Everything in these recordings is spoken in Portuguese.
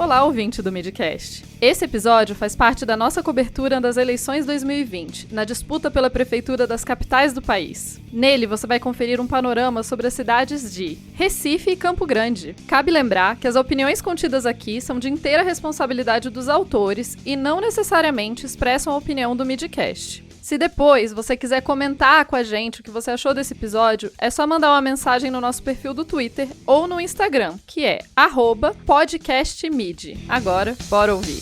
Olá, ouvinte do Midcast. Esse episódio faz parte da nossa cobertura das eleições 2020, na disputa pela prefeitura das capitais do país. Nele, você vai conferir um panorama sobre as cidades de Recife e Campo Grande. Cabe lembrar que as opiniões contidas aqui são de inteira responsabilidade dos autores e não necessariamente expressam a opinião do Midcast. Se depois você quiser comentar com a gente o que você achou desse episódio, é só mandar uma mensagem no nosso perfil do Twitter ou no Instagram, que é @podcastmid. Agora, bora ouvir.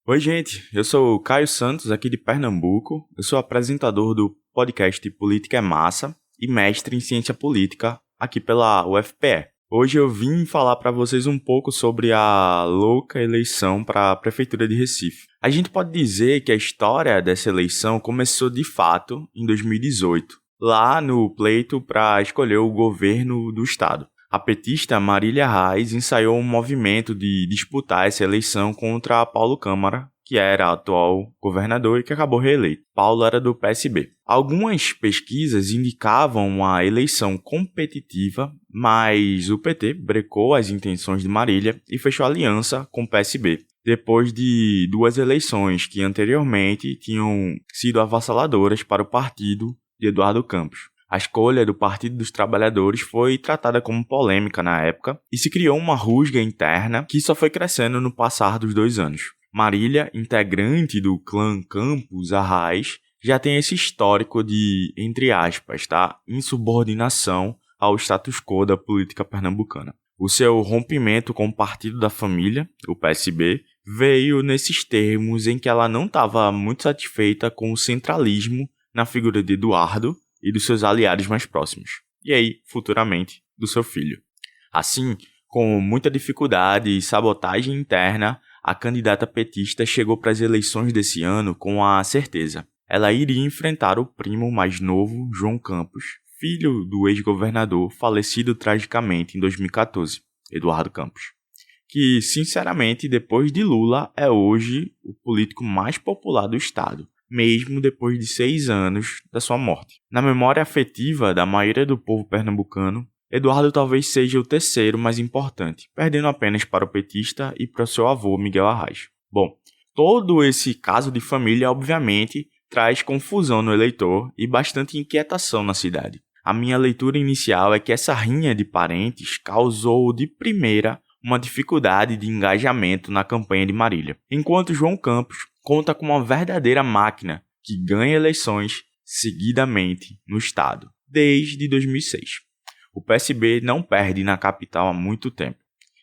Oi, gente. Eu sou o Caio Santos, aqui de Pernambuco. Eu sou apresentador do podcast Política é Massa e mestre em Ciência Política aqui pela UFPE. Hoje eu vim falar para vocês um pouco sobre a louca eleição para a Prefeitura de Recife. A gente pode dizer que a história dessa eleição começou de fato em 2018, lá no pleito para escolher o governo do estado. A petista Marília Reis ensaiou um movimento de disputar essa eleição contra Paulo Câmara, que era atual governador e que acabou reeleito. Paulo era do PSB. Algumas pesquisas indicavam uma eleição competitiva, mas o PT brecou as intenções de Marília e fechou aliança com o PSB, depois de duas eleições que anteriormente tinham sido avassaladoras para o partido de Eduardo Campos. A escolha do Partido dos Trabalhadores foi tratada como polêmica na época e se criou uma rusga interna que só foi crescendo no passar dos 2 anos. Marília, integrante do clã Campos Arraes, já tem esse histórico de, entre aspas, insubordinação ao status quo da política pernambucana. O seu rompimento com o Partido da Família, o PSB, veio nesses termos em que ela não estava muito satisfeita com o centralismo na figura de Eduardo e dos seus aliados mais próximos, e aí, futuramente, do seu filho. Assim, com muita dificuldade e sabotagem interna, a candidata petista chegou para as eleições desse ano com a certeza. Ela iria enfrentar o primo mais novo, João Campos, filho do ex-governador falecido tragicamente em 2014, Eduardo Campos, que, sinceramente, depois de Lula, é hoje o político mais popular do estado, mesmo depois de 6 anos da sua morte. Na memória afetiva da maioria do povo pernambucano, Eduardo talvez seja o terceiro mais importante, perdendo apenas para o petista e para o seu avô Miguel Arraes. Bom, todo esse caso de família, obviamente, traz confusão no eleitor e bastante inquietação na cidade. A minha leitura inicial é que essa rinha de parentes causou de primeira uma dificuldade de engajamento na campanha de Marília, enquanto João Campos conta com uma verdadeira máquina que ganha eleições seguidamente no estado, desde 2006. O PSB não perde na capital há muito tempo.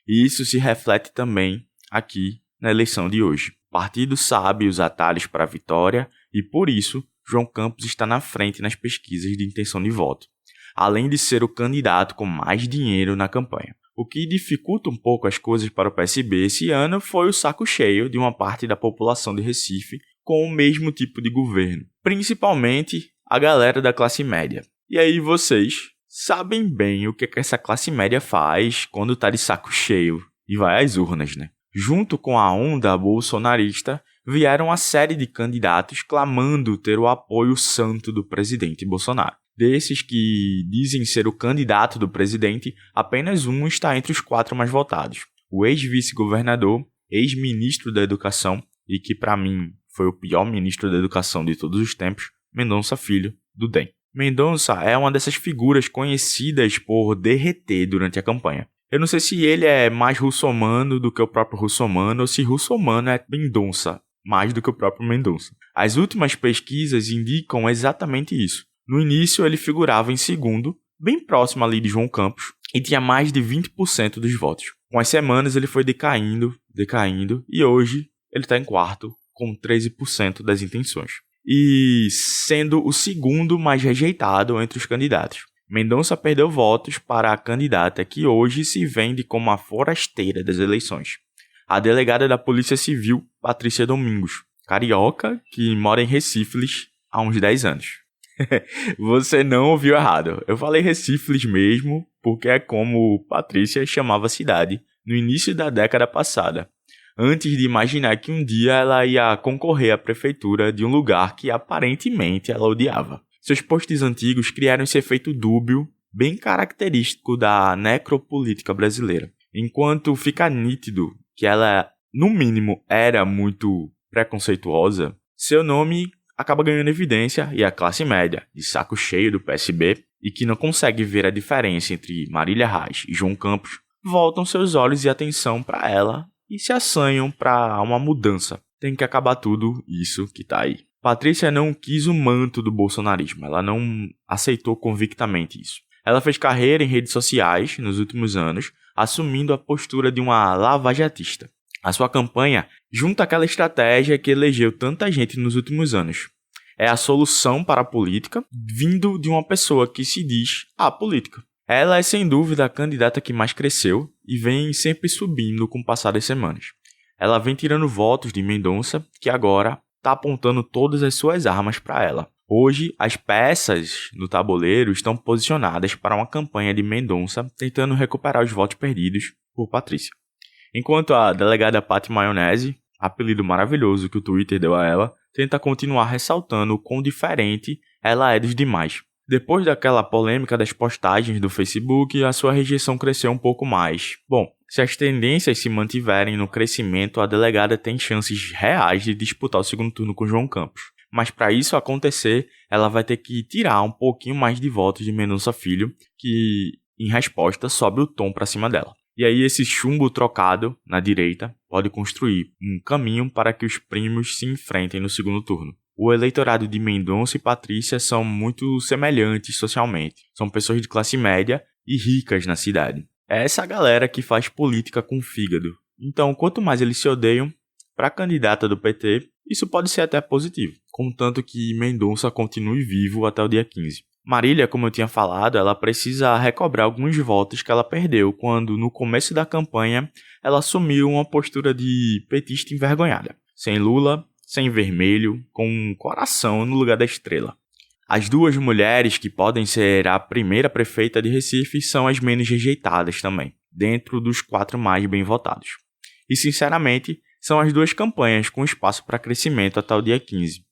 E isso se reflete também aqui na eleição de hoje. O partido sabe os atalhos para a vitória e, por isso, João Campos está na frente nas pesquisas de intenção de voto, além de ser o candidato com mais dinheiro na campanha. O que dificulta um pouco as coisas para o PSB esse ano foi o saco cheio de uma parte da população de Recife com o mesmo tipo de governo, principalmente a galera da classe média. E aí vocês sabem bem o que essa classe média faz quando tá de saco cheio e vai às urnas, né? Junto com a onda bolsonarista, vieram uma série de candidatos clamando ter o apoio santo do presidente Bolsonaro. Desses que dizem ser o candidato do presidente, apenas um está entre os 4 mais votados. O ex-vice-governador, ex-ministro da Educação, e que para mim foi o pior ministro da Educação de todos os tempos, Mendonça Filho, do DEM. Mendonça é uma dessas figuras conhecidas por derreter durante a campanha. Eu não sei se ele é mais russomano do que o próprio russomano ou se russomano é Mendonça mais do que o próprio Mendonça. As últimas pesquisas indicam exatamente isso. No início ele figurava em segundo, bem próximo ali de João Campos, e tinha mais de 20% dos votos. Com as semanas ele foi decaindo, e hoje ele está em quarto, com 13% das intenções. E sendo o segundo mais rejeitado entre os candidatos. Mendonça perdeu votos para a candidata que hoje se vende como a forasteira das eleições, a delegada da Polícia Civil, Patrícia Domingos, carioca que mora em Recife há uns 10 anos. Você não ouviu errado, eu falei Recife mesmo, porque é como Patrícia chamava a cidade no início da década passada, antes de imaginar que um dia ela ia concorrer à prefeitura de um lugar que aparentemente ela odiava. Seus posts antigos criaram esse efeito dúbio bem característico da necropolítica brasileira. Enquanto fica nítido que ela, no mínimo, era muito preconceituosa, seu nome acaba ganhando evidência e a classe média, de saco cheio do PSB, e que não consegue ver a diferença entre Marília Reis e João Campos, voltam seus olhos e atenção para ela e se assanham para uma mudança. Tem que acabar tudo isso que tá aí. Patrícia não quis o manto do bolsonarismo, ela não aceitou convictamente isso. Ela fez carreira em redes sociais nos últimos anos, assumindo a postura de uma lavajatista. A sua campanha junta aquela estratégia que elegeu tanta gente nos últimos anos. É a solução para a política, vindo de uma pessoa que se diz apolítica. Ela é sem dúvida a candidata que mais cresceu e vem sempre subindo com o passar das semanas. Ela vem tirando votos de Mendonça, que agora está apontando todas as suas armas para ela. Hoje, as peças no tabuleiro estão posicionadas para uma campanha de Mendonça tentando recuperar os votos perdidos por Patrícia. Enquanto a delegada Patti Maionese, apelido maravilhoso que o Twitter deu a ela, tenta continuar ressaltando o quão diferente ela é dos demais. Depois daquela polêmica das postagens do Facebook, a sua rejeição cresceu um pouco mais. Bom, se as tendências se mantiverem no crescimento, a delegada tem chances reais de disputar o segundo turno com João Campos. Mas para isso acontecer, ela vai ter que tirar um pouquinho mais de votos de Mendonça Filho, que, em resposta, sobe o tom para cima dela. E aí esse chumbo trocado na direita pode construir um caminho para que os primos se enfrentem no segundo turno. O eleitorado de Mendonça e Patrícia são muito semelhantes socialmente. São pessoas de classe média e ricas na cidade. É essa galera que faz política com fígado. Então, quanto mais eles se odeiam, para a candidata do PT, isso pode ser até positivo, contanto que Mendonça continue vivo até o dia 15. Marília, como eu tinha falado, ela precisa recobrar alguns votos que ela perdeu quando, no começo da campanha, ela assumiu uma postura de petista envergonhada. Sem Lula, sem vermelho, com um coração no lugar da estrela. As duas mulheres que podem ser a primeira prefeita de Recife são as menos rejeitadas também, dentro dos 4 mais bem votados. E, sinceramente, são as duas campanhas com espaço para crescimento até o dia 15.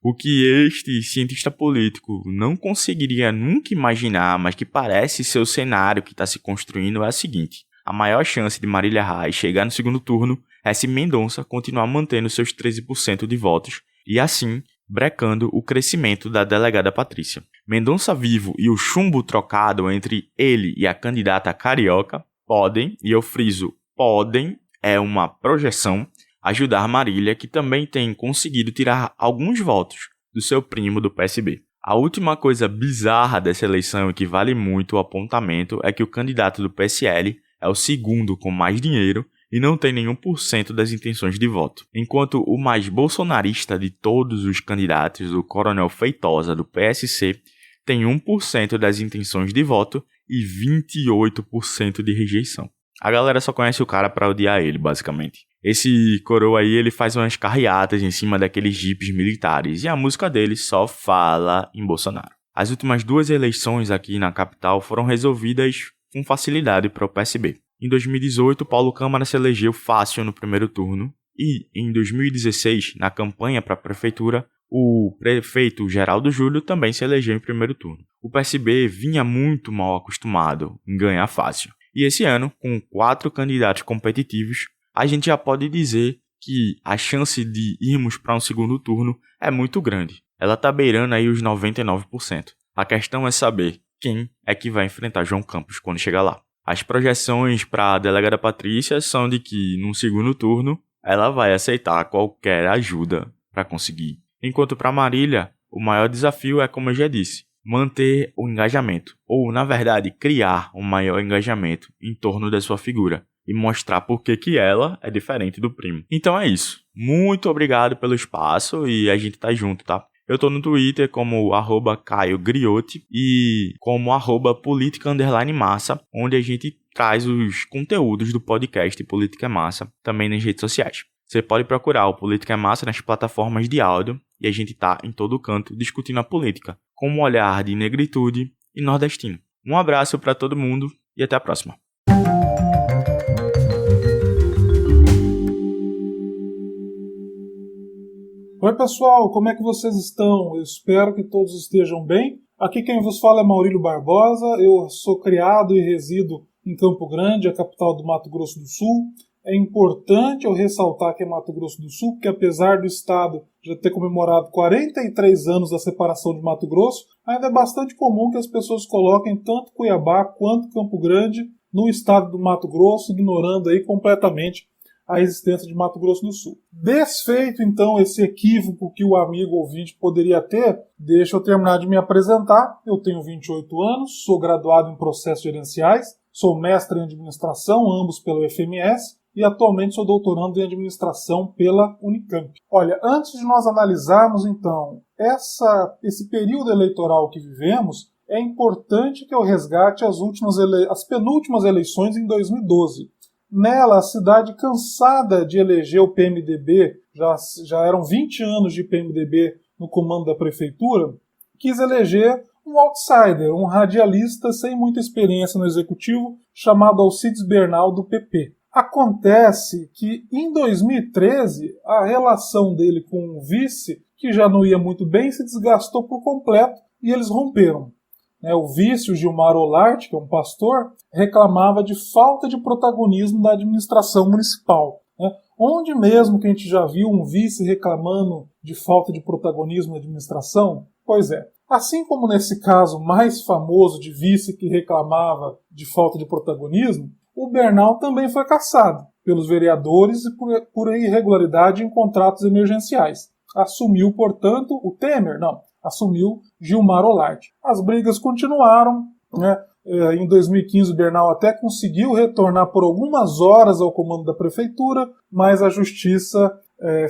O que este cientista político não conseguiria nunca imaginar, mas que parece ser o cenário que está se construindo, é o seguinte: a maior chance de Marília Reis chegar no segundo turno é se Mendonça continuar mantendo seus 13% de votos e, assim, brecando o crescimento da delegada Patrícia. Mendonça vivo e o chumbo trocado entre ele e a candidata carioca podem, e eu friso, podem, é uma projeção, ajudar Marília, que também tem conseguido tirar alguns votos do seu primo do PSB. A última coisa bizarra dessa eleição e que vale muito o apontamento é que o candidato do PSL é o segundo com mais dinheiro e não tem nenhum % das intenções de voto. Enquanto o mais bolsonarista de todos os candidatos, o Coronel Feitosa do PSC, tem 1% das intenções de voto e 28% de rejeição. A galera só conhece o cara pra odiar ele, basicamente. Esse coroa aí, ele faz umas carreatas em cima daqueles jipes militares e a música dele só fala em Bolsonaro. As últimas 2 eleições aqui na capital foram resolvidas com facilidade para o PSB. Em 2018, Paulo Câmara se elegeu fácil no primeiro turno e, em 2016, na campanha para a prefeitura, o prefeito Geraldo Júlio também se elegeu em primeiro turno. O PSB vinha muito mal acostumado em ganhar fácil. E esse ano, com 4 candidatos competitivos, a gente já pode dizer que a chance de irmos para um segundo turno é muito grande. Ela está beirando aí os 99%. A questão é saber quem é que vai enfrentar João Campos quando chegar lá. As projeções para a delegada Patrícia são de que, num segundo turno, ela vai aceitar qualquer ajuda para conseguir. Enquanto para Marília, o maior desafio é, como eu já disse, manter o engajamento, ou, na verdade, criar um maior engajamento em torno da sua figura e mostrar por que ela é diferente do primo. Então é isso. Muito obrigado pelo espaço e a gente tá junto, tá? Eu tô no Twitter como @CaioGriotti e como @Política_Massa, onde a gente traz os conteúdos do podcast Política é Massa também nas redes sociais. Você pode procurar o Política é Massa nas plataformas de áudio e a gente tá em todo canto discutindo a política, com um olhar de negritude e nordestino. Um abraço para todo mundo e até a próxima. Oi pessoal, como é que vocês estão? Eu espero que todos estejam bem. Aqui quem vos fala é Maurílio Barbosa, eu sou criado e resido em Campo Grande, a capital do Mato Grosso do Sul. É importante eu ressaltar que é Mato Grosso do Sul, porque apesar do estado já ter comemorado 43 anos da separação de Mato Grosso, ainda é bastante comum que as pessoas coloquem tanto Cuiabá quanto Campo Grande no estado do Mato Grosso, ignorando aí completamente a existência de Mato Grosso do Sul. Desfeito, então, esse equívoco que o amigo ouvinte poderia ter, deixa eu terminar de me apresentar. Eu tenho 28 anos, sou graduado em processos gerenciais, sou mestre em administração, ambos pela UFMS, e atualmente sou doutorando em administração pela Unicamp. Olha, antes de nós analisarmos, então, esse período eleitoral que vivemos, é importante que eu resgate as penúltimas eleições em 2012. Nela, a cidade, cansada de eleger o PMDB, já eram 20 anos de PMDB no comando da prefeitura, quis eleger um outsider, um radialista sem muita experiência no executivo, chamado Alcides Bernal, do PP. Acontece que, em 2013, a relação dele com o vice, que já não ia muito bem, se desgastou por completo e eles romperam. O vice, o Gilmar Olart, que é um pastor, reclamava de falta de protagonismo da administração municipal. Onde mesmo que a gente já viu um vice reclamando de falta de protagonismo na administração? Pois é. Assim como nesse caso mais famoso de vice que reclamava de falta de protagonismo, o Bernal também foi cassado pelos vereadores e por irregularidade em contratos emergenciais. Assumiu, portanto, o Temer? Não. Assumiu Gilmar Olart. As brigas continuaram. Em 2015, o Bernal até conseguiu retornar por algumas horas ao comando da prefeitura, mas a justiça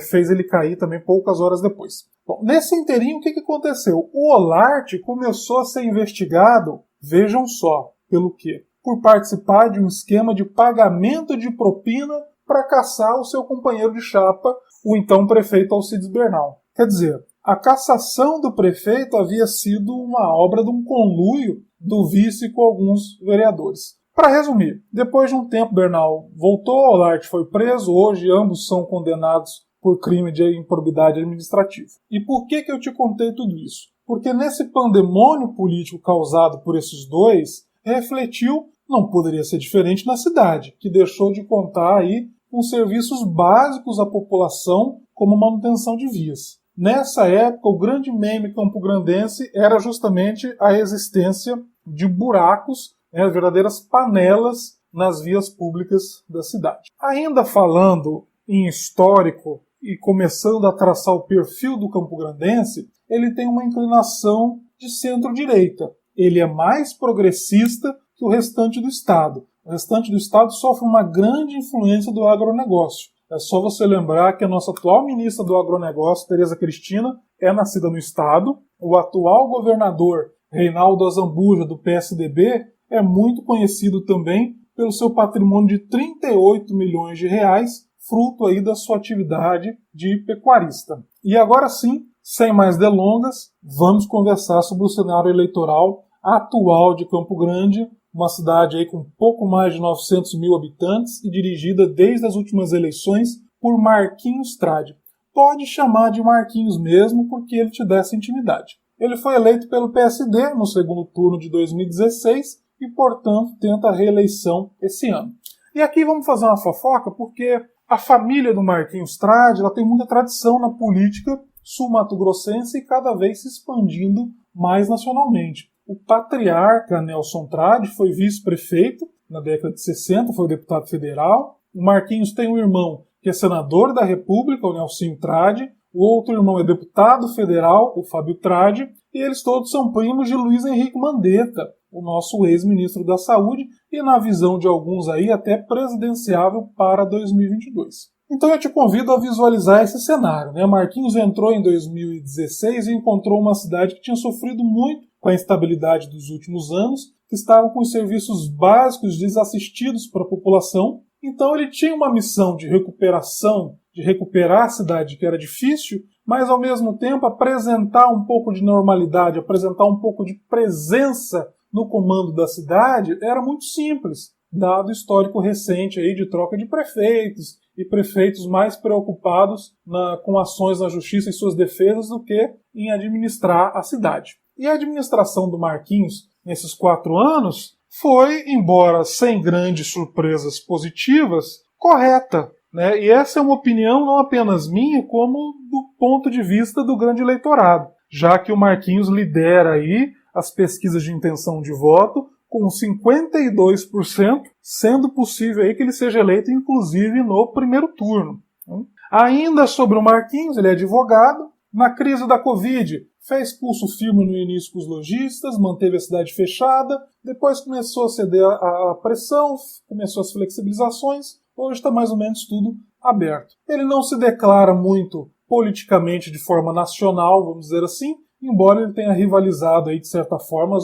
fez ele cair também poucas horas depois. Bom, nesse inteirinho, o que aconteceu? O Olart começou a ser investigado, vejam só, pelo quê? Por participar de um esquema de pagamento de propina para caçar o seu companheiro de chapa, o então prefeito Alcides Bernal. Quer dizer, a cassação do prefeito havia sido uma obra de um conluio do vice com alguns vereadores. Para resumir, depois de um tempo, Bernal voltou, Olart foi preso, hoje ambos são condenados por crime de improbidade administrativa. E por que eu te contei tudo isso? Porque nesse pandemônio político causado por esses dois, refletiu, não poderia ser diferente na cidade, que deixou de contar aí com serviços básicos à população, como manutenção de vias. Nessa época, o grande meme campograndense era justamente a existência de buracos, verdadeiras panelas nas vias públicas da cidade. Ainda falando em histórico e começando a traçar o perfil do campograndense, ele tem uma inclinação de centro-direita. Ele é mais progressista que o restante do Estado. O restante do Estado sofre uma grande influência do agronegócio. É só você lembrar que a nossa atual ministra do agronegócio, Tereza Cristina, é nascida no Estado. O atual governador, Reinaldo Azambuja, do PSDB, é muito conhecido também pelo seu patrimônio de 38 milhões de reais, fruto aí da sua atividade de pecuarista. E agora sim, sem mais delongas, vamos conversar sobre o cenário eleitoral atual de Campo Grande, uma cidade aí com pouco mais de 900 mil habitantes e dirigida desde as últimas eleições por Marquinhos Trade. Pode chamar de Marquinhos mesmo, porque ele te dá essa intimidade. Ele foi eleito pelo PSD no segundo turno de 2016 e, portanto, tenta a reeleição esse ano. E aqui vamos fazer uma fofoca, porque a família do Marquinhos Trade ela tem muita tradição na política sul-mato-grossense e cada vez se expandindo mais nacionalmente. O patriarca Nelson Trade foi vice-prefeito na década de 60, foi deputado federal. O Marquinhos tem um irmão que é senador da República, o Nelsinho Trade. O outro irmão é deputado federal, o Fábio Trade. E eles todos são primos de Luiz Henrique Mandetta, o nosso ex-ministro da Saúde, e na visão de alguns aí até presidenciável para 2022. Então eu te convido a visualizar esse cenário. Marquinhos entrou em 2016 e encontrou uma cidade que tinha sofrido muito com a instabilidade dos últimos anos, que estavam com os serviços básicos desassistidos para a população. Então ele tinha uma missão de recuperação, de recuperar a cidade, que era difícil, mas ao mesmo tempo apresentar um pouco de normalidade, apresentar um pouco de presença no comando da cidade, era muito simples, dado o histórico recente aí de troca de prefeitos e prefeitos mais preocupados com ações na justiça e suas defesas do que em administrar a cidade. E a administração do Marquinhos, nesses 4 anos, foi, embora sem grandes surpresas positivas, correta. Né? E essa é uma opinião não apenas minha, como do ponto de vista do grande eleitorado, já que o Marquinhos lidera aí as pesquisas de intenção de voto com 52%, sendo possível aí que ele seja eleito, inclusive, no primeiro turno. Ainda sobre o Marquinhos, ele é advogado. Na crise da Covid, fez pulso firme no início com os lojistas, manteve a cidade fechada, depois começou a ceder à pressão, começou as flexibilizações, hoje está mais ou menos tudo aberto. Ele não se declara muito politicamente de forma nacional, vamos dizer assim, embora ele tenha rivalizado aí, de certa forma,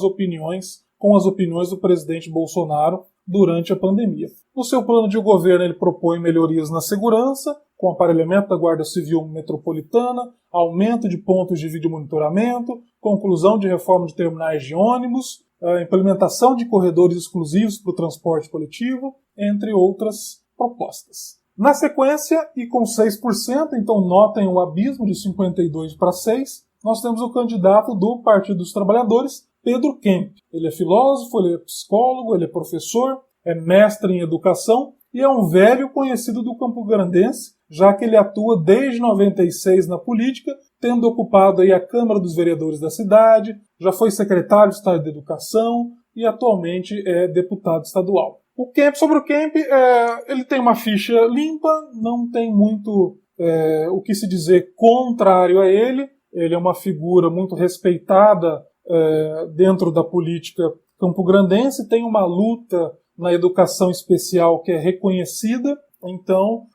com as opiniões do presidente Bolsonaro durante a pandemia. No seu plano de governo, ele propõe melhorias na segurança, com aparelhamento da Guarda Civil Metropolitana, aumento de pontos de vídeo monitoramento, conclusão de reforma de terminais de ônibus, implementação de corredores exclusivos para o transporte coletivo, entre outras propostas. Na sequência, e com 6%, então notem o abismo de 52 para 6, nós temos o candidato do Partido dos Trabalhadores, Pedro Kemp. Ele é filósofo, ele é psicólogo, ele é professor, é mestre em educação e é um velho conhecido do campograndense, já que ele atua desde 96 na política, tendo ocupado aí a Câmara dos Vereadores da cidade, já foi secretário de Estado de Educação e atualmente é deputado estadual. Sobre o Kemp, ele tem uma ficha limpa, não tem muito o que se dizer contrário a ele. Ele é uma figura muito respeitada dentro da política campograndense, tem uma luta na educação especial que é reconhecida, então,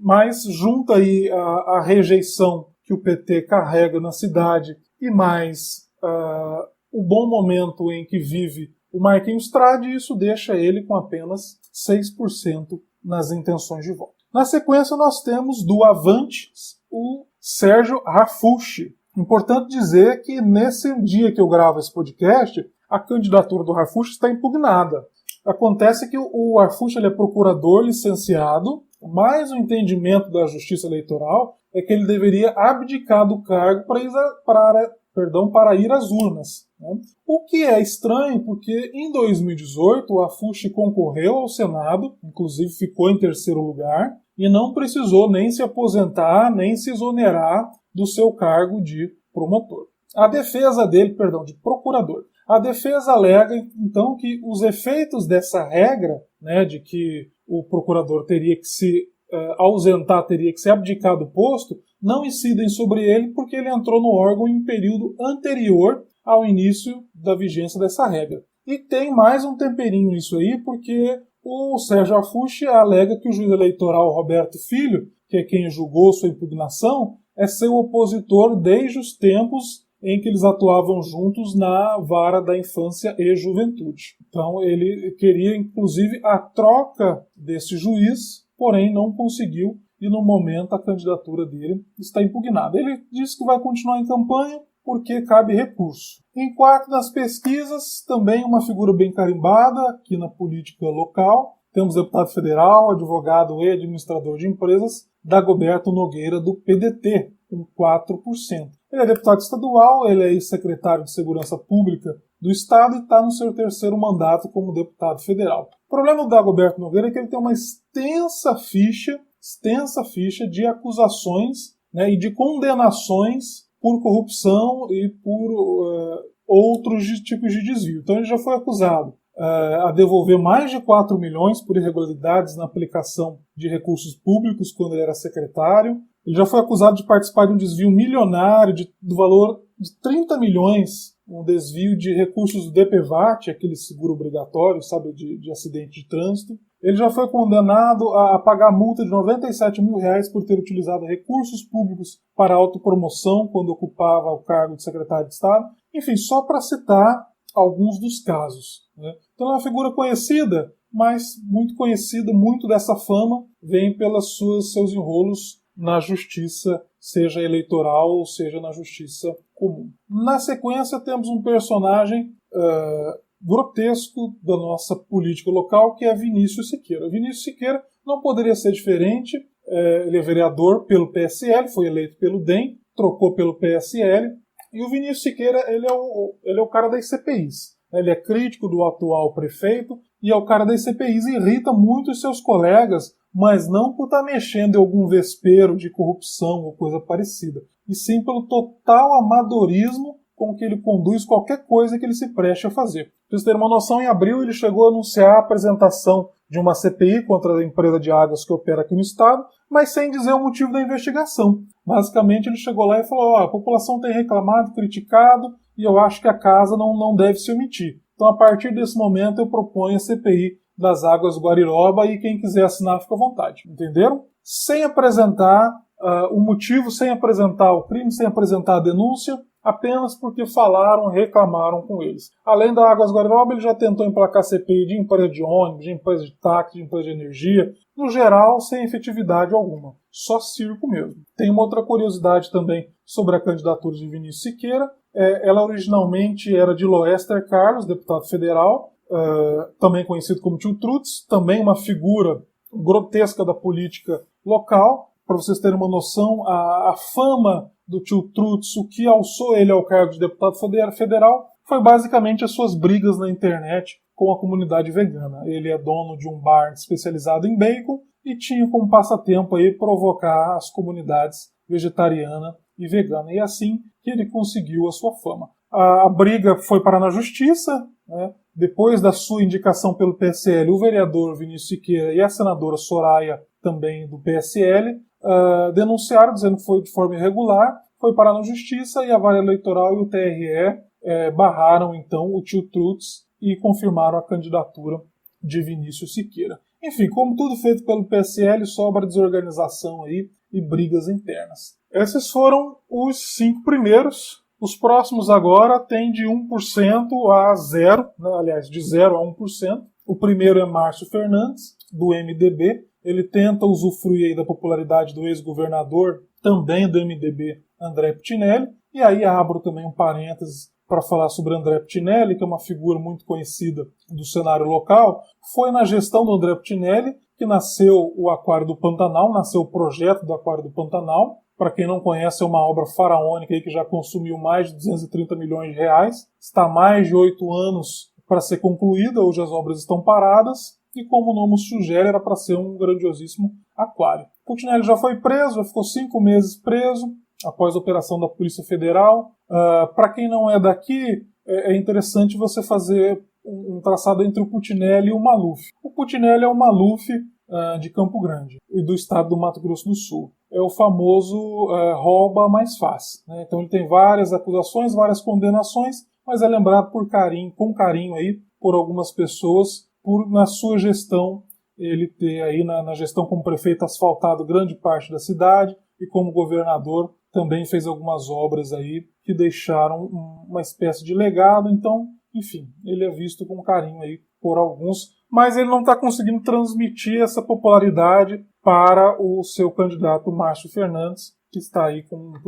mas junta aí a rejeição que o PT carrega na cidade e mais o bom momento em que vive o Marquinhos Trade, isso deixa ele com apenas 6% nas intenções de voto. Na sequência, nós temos do Avante o Sérgio Harfuch. Importante dizer que nesse dia que eu gravo esse podcast, a candidatura do Harfuch está impugnada. Acontece que o Harfuch ele é procurador licenciado, mas o entendimento da Justiça Eleitoral é que ele deveria abdicar do cargo para ir às urnas. Né? O que é estranho, porque em 2018 o Harfuch concorreu ao Senado, inclusive ficou em 3º lugar, e não precisou nem se aposentar, nem se exonerar do seu cargo de promotor. De procurador. A defesa alega, então, que os efeitos dessa regra, né, de que o procurador teria que se ausentar, teria que se abdicar do posto, não incidem sobre ele porque ele entrou no órgão em um período anterior ao início da vigência dessa regra. E tem mais um temperinho nisso aí, porque o Sérgio Harfuch alega que o juiz eleitoral Roberto Filho, que é quem julgou sua impugnação, é seu opositor desde os tempos em que eles atuavam juntos na vara da infância e juventude. Então ele queria, inclusive, a troca desse juiz, porém não conseguiu, e no momento a candidatura dele está impugnada. Ele disse que vai continuar em campanha porque cabe recurso. Em quarto, nas pesquisas, também uma figura bem carimbada aqui na política local. Temos deputado federal, advogado e administrador de empresas, Dagoberto Nogueira, do PDT, com 4%. Ele é deputado estadual, ele é ex-secretário de Segurança Pública do Estado e está no seu 3º mandato como deputado federal. O problema do Dagoberto Nogueira é que ele tem uma extensa ficha de acusações, né, e de condenações por corrupção e por outros tipos de desvio. Então ele já foi acusado a devolver mais de 4 milhões por irregularidades na aplicação de recursos públicos quando ele era secretário. Ele já foi acusado de participar de um desvio milionário do valor de 30 milhões, um desvio de recursos do DPVAT, aquele seguro obrigatório, sabe, de acidente de trânsito. Ele já foi condenado a pagar multa de R$97 mil por ter utilizado recursos públicos para autopromoção quando ocupava o cargo de secretário de Estado. Enfim, só para citar alguns dos casos. Né? Então é uma figura conhecida, mas muito conhecida, muito dessa fama vem pelos seus enrolos na justiça, seja eleitoral ou seja na justiça comum. Na sequência temos um personagem grotesco da nossa política local, que é Vinícius Siqueira. Vinícius Siqueira não poderia ser diferente, ele é vereador pelo PSL, foi eleito pelo DEM, trocou pelo PSL, E o Vinícius Siqueira, ele é o cara das CPIs. Ele é crítico do atual prefeito e é o cara das CPIs e irrita muito os seus colegas, mas não por estar mexendo em algum vespeiro de corrupção ou coisa parecida, e sim pelo total amadorismo com que ele conduz qualquer coisa que ele se preste a fazer. Para vocês terem uma noção, em abril ele chegou a anunciar a apresentação de uma CPI contra a empresa de águas que opera aqui no estado, mas sem dizer o motivo da investigação. Basicamente ele chegou lá e falou: a população tem reclamado, criticado, e eu acho que a casa não deve se omitir. Então a partir desse momento eu proponho a CPI das águas do Guariroba e quem quiser assinar fica à vontade. Entenderam? Sem apresentar o motivo, sem apresentar o crime, sem apresentar a denúncia, apenas porque falaram, reclamaram com eles. Além da Águas Guariroba, ele já tentou emplacar CPI de empresa de ônibus, de empresa de táxi, de empresa de energia, no geral, sem efetividade alguma. Só circo mesmo. Tem uma outra curiosidade também sobre a candidatura de Vinícius Siqueira. Ela originalmente era de Loester Carlos, deputado federal, também conhecido como Tio Trutz, também uma figura grotesca da política local. Para vocês terem uma noção, a fama do Tio Trutz, o que alçou ele ao cargo de deputado federal, foi basicamente as suas brigas na internet com a comunidade vegana. Ele é dono de um bar especializado em bacon e tinha como passatempo aí provocar as comunidades vegetariana e vegana. E assim que ele conseguiu a sua fama. A briga foi parar na justiça, né? Depois da sua indicação pelo PSL, o vereador Vinícius Siqueira e a senadora Soraya, também do PSL, denunciaram, dizendo que foi de forma irregular, foi parar na justiça e a Vara Eleitoral e o TRE barraram então o Tio Trutz e confirmaram a candidatura de Vinícius Siqueira. Enfim, como tudo feito pelo PSL, sobra desorganização aí e brigas internas. Esses foram os 5 primeiros. Os próximos agora têm de 1% a 0%, né? Aliás, de 0% a 1%. O primeiro é Márcio Fernandes, do MDB. Ele tenta usufruir aí da popularidade do ex-governador, também do MDB, André Pitinelli. E aí abro também um parênteses para falar sobre André Pitinelli, que é uma figura muito conhecida do cenário local. Foi na gestão do André Pitinelli que nasceu o Aquário do Pantanal, nasceu o projeto do Aquário do Pantanal. Para quem não conhece, é uma obra faraônica aí que já consumiu mais de 230 milhões de reais. Está há mais de 8 anos para ser concluída, hoje as obras estão paradas. E como o nome sugere, era para ser um grandiosíssimo aquário. Pitinelli já foi preso, já ficou 5 meses preso, após a operação da Polícia Federal. Para quem não é daqui, é interessante você fazer um traçado entre o Pitinelli e o Maluf. O Pitinelli é o Maluf de Campo Grande e do estado do Mato Grosso do Sul. É o famoso rouba mais fácil, né? Então ele tem várias acusações, várias condenações, mas é lembrado com carinho aí por algumas pessoas, por na sua gestão ele ter aí na gestão como prefeito asfaltado grande parte da cidade e como governador também fez algumas obras aí que deixaram uma espécie de legado. Então, enfim, ele é visto com carinho aí por alguns, mas ele não está conseguindo transmitir essa popularidade para o seu candidato Márcio Fernandes, que está aí com 1%.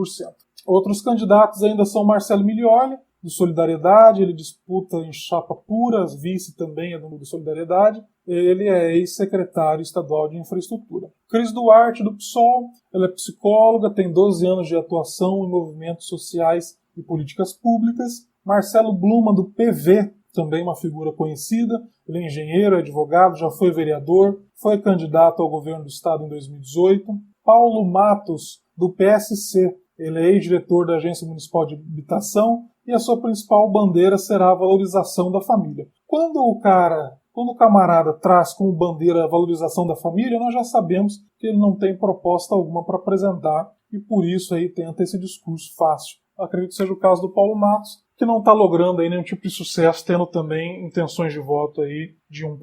Outros candidatos ainda são Marcelo Milioli, do Solidariedade, ele disputa em chapa pura, vice também é do Solidariedade, ele é ex-secretário estadual de infraestrutura. Cris Duarte, do PSOL, ela é psicóloga, tem 12 anos de atuação em movimentos sociais e políticas públicas. Marcelo Bluma, do PV, também uma figura conhecida, ele é engenheiro, advogado, já foi vereador, foi candidato ao governo do estado em 2018. Paulo Matos, do PSC, ele é ex-diretor da Agência Municipal de Habitação e a sua principal bandeira será a valorização da família. Quando o camarada traz como bandeira a valorização da família, nós já sabemos que ele não tem proposta alguma para apresentar e por isso aí tenta esse discurso fácil. Acredito que seja o caso do Paulo Matos, que não está logrando aí nenhum tipo de sucesso, tendo também intenções de voto aí de 1%.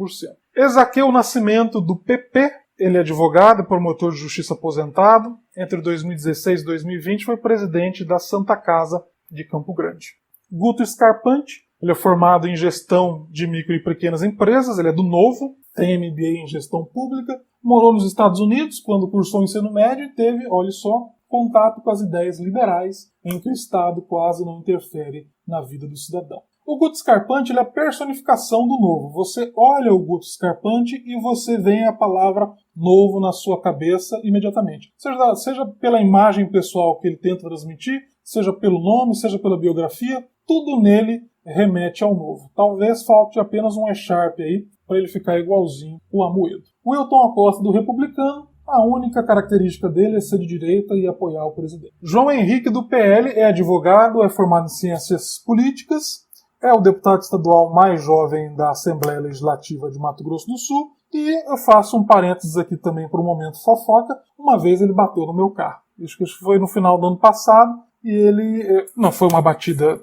Ezaquiel Nascimento, do PP, ele é advogado e promotor de justiça aposentado. Entre 2016 e 2020 foi presidente da Santa Casa de Campo Grande. Guto Scarpante, ele é formado em gestão de micro e pequenas empresas, ele é do Novo, tem MBA em gestão pública, morou nos Estados Unidos quando cursou o ensino médio e teve, olha só, contato com as ideias liberais, em que o Estado quase não interfere na vida do cidadão. O Guto Scarpante ele é a personificação do novo. Você olha o Guto Scarpante e você vê a palavra novo na sua cabeça imediatamente. Seja pela imagem pessoal que ele tenta transmitir, seja pelo nome, seja pela biografia, tudo nele remete ao novo. Talvez falte apenas um E-Sharp aí para ele ficar igualzinho o Amoedo. O Wilton Acosta do Republicano, a única característica dele é ser de direita e apoiar o presidente. João Henrique do PL é advogado, é formado em ciências políticas, é o deputado estadual mais jovem da Assembleia Legislativa de Mato Grosso do Sul. E eu faço um parênteses aqui também para o momento fofoca. Uma vez ele bateu no meu carro. Isso foi no final do ano passado. E ele... Não foi uma batida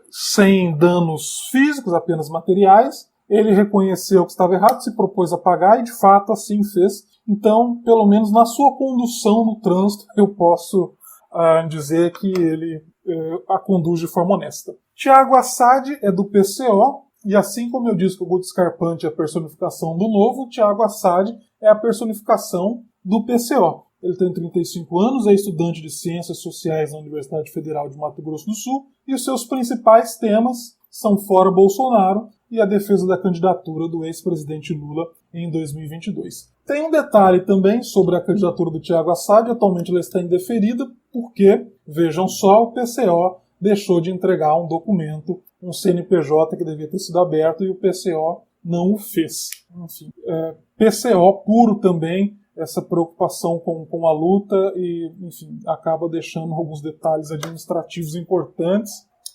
sem danos físicos, apenas materiais. Ele reconheceu que estava errado, se propôs a pagar e de fato assim fez. Então, pelo menos na sua condução no trânsito, eu posso dizer que ele a conduz de forma honesta. Tiago Assad é do PCO, e assim como eu disse que o Guto Scarpante é a personificação do novo, o Tiago Assad é a personificação do PCO. Ele tem 35 anos, é estudante de Ciências Sociais na Universidade Federal de Mato Grosso do Sul, e os seus principais temas são fora Bolsonaro e a defesa da candidatura do ex-presidente Lula em 2022. Tem um detalhe também sobre a candidatura do Tiago Assad, atualmente ela está indeferida, porque, vejam só, o PCO deixou de entregar um documento, um CNPJ que devia ter sido aberto e o PCO não o fez. Enfim, PCO puro também, essa preocupação com a luta e, enfim, acaba deixando alguns detalhes administrativos importantes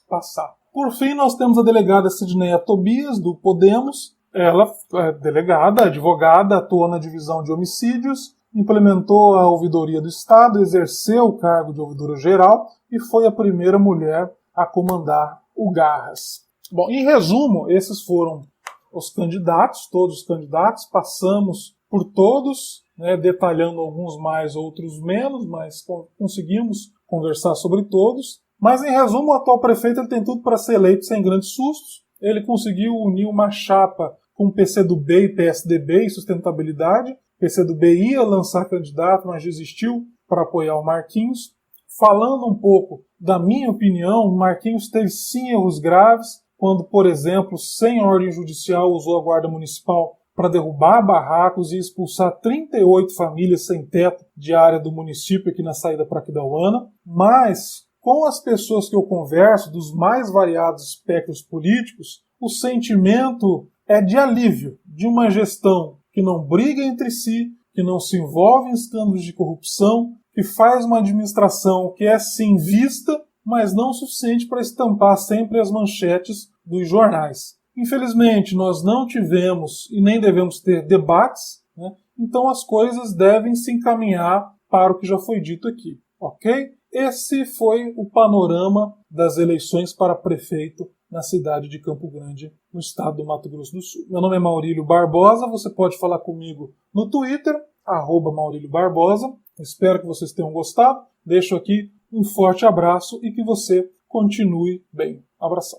passar. Por fim, nós temos a delegada Sidneia Tobias, do Podemos. Ela é delegada, advogada, atua na divisão de homicídios, implementou a ouvidoria do Estado, exerceu o cargo de ouvidora geral e foi a primeira mulher a comandar o Garras. Bom, em resumo, esses foram os candidatos, todos os candidatos, passamos por todos, né, detalhando alguns mais, outros menos, mas conseguimos conversar sobre todos. Mas, em resumo, o atual prefeito ele tem tudo para ser eleito sem grandes sustos. Ele conseguiu unir uma chapa com PCdoB e PSDB e sustentabilidade. PCdoB ia lançar candidato, mas desistiu para apoiar o Marquinhos. Falando um pouco da minha opinião, o Marquinhos teve sim erros graves, quando, por exemplo, sem ordem judicial, usou a Guarda Municipal para derrubar barracos e expulsar 38 famílias sem teto de área do município aqui na saída para Aquidauana. Mas, com as pessoas que eu converso, dos mais variados espectros políticos, o sentimento é de alívio, de uma gestão que não briga entre si, que não se envolve em escândalos de corrupção, que faz uma administração que é sim vista, mas não o suficiente para estampar sempre as manchetes dos jornais. Infelizmente, nós não tivemos e nem devemos ter debates, né? Então as coisas devem se encaminhar para o que já foi dito aqui, ok? Esse foi o panorama das eleições para prefeito na cidade de Campo Grande, no estado do Mato Grosso do Sul. Meu nome é Maurílio Barbosa, você pode falar comigo no Twitter, @Maurílio Barbosa. Espero que vocês tenham gostado. Deixo aqui um forte abraço e que você continue bem. Abração.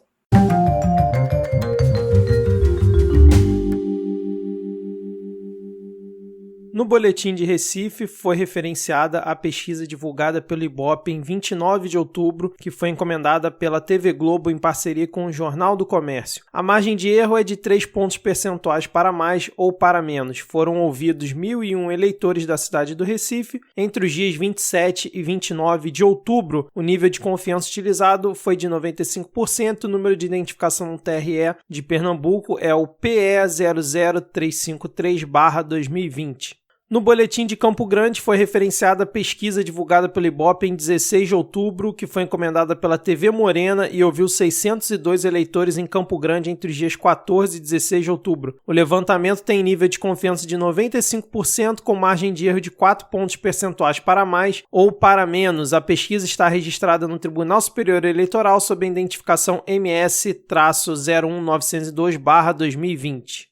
No Boletim de Recife foi referenciada a pesquisa divulgada pelo Ibope em 29 de outubro, que foi encomendada pela TV Globo em parceria com o Jornal do Comércio. A margem de erro é de 3 pontos percentuais para mais ou para menos. Foram ouvidos 1.001 eleitores da cidade do Recife entre os dias 27 e 29 de outubro. O nível de confiança utilizado foi de 95%. O número de identificação no TRE de Pernambuco é o PE 00353/2020. No Boletim de Campo Grande foi referenciada a pesquisa divulgada pelo Ibope em 16 de outubro, que foi encomendada pela TV Morena e ouviu 602 eleitores em Campo Grande entre os dias 14 e 16 de outubro. O levantamento tem nível de confiança de 95%, com margem de erro de 4 pontos percentuais para mais ou para menos. A pesquisa está registrada no Tribunal Superior Eleitoral sob a identificação MS-01902/2020.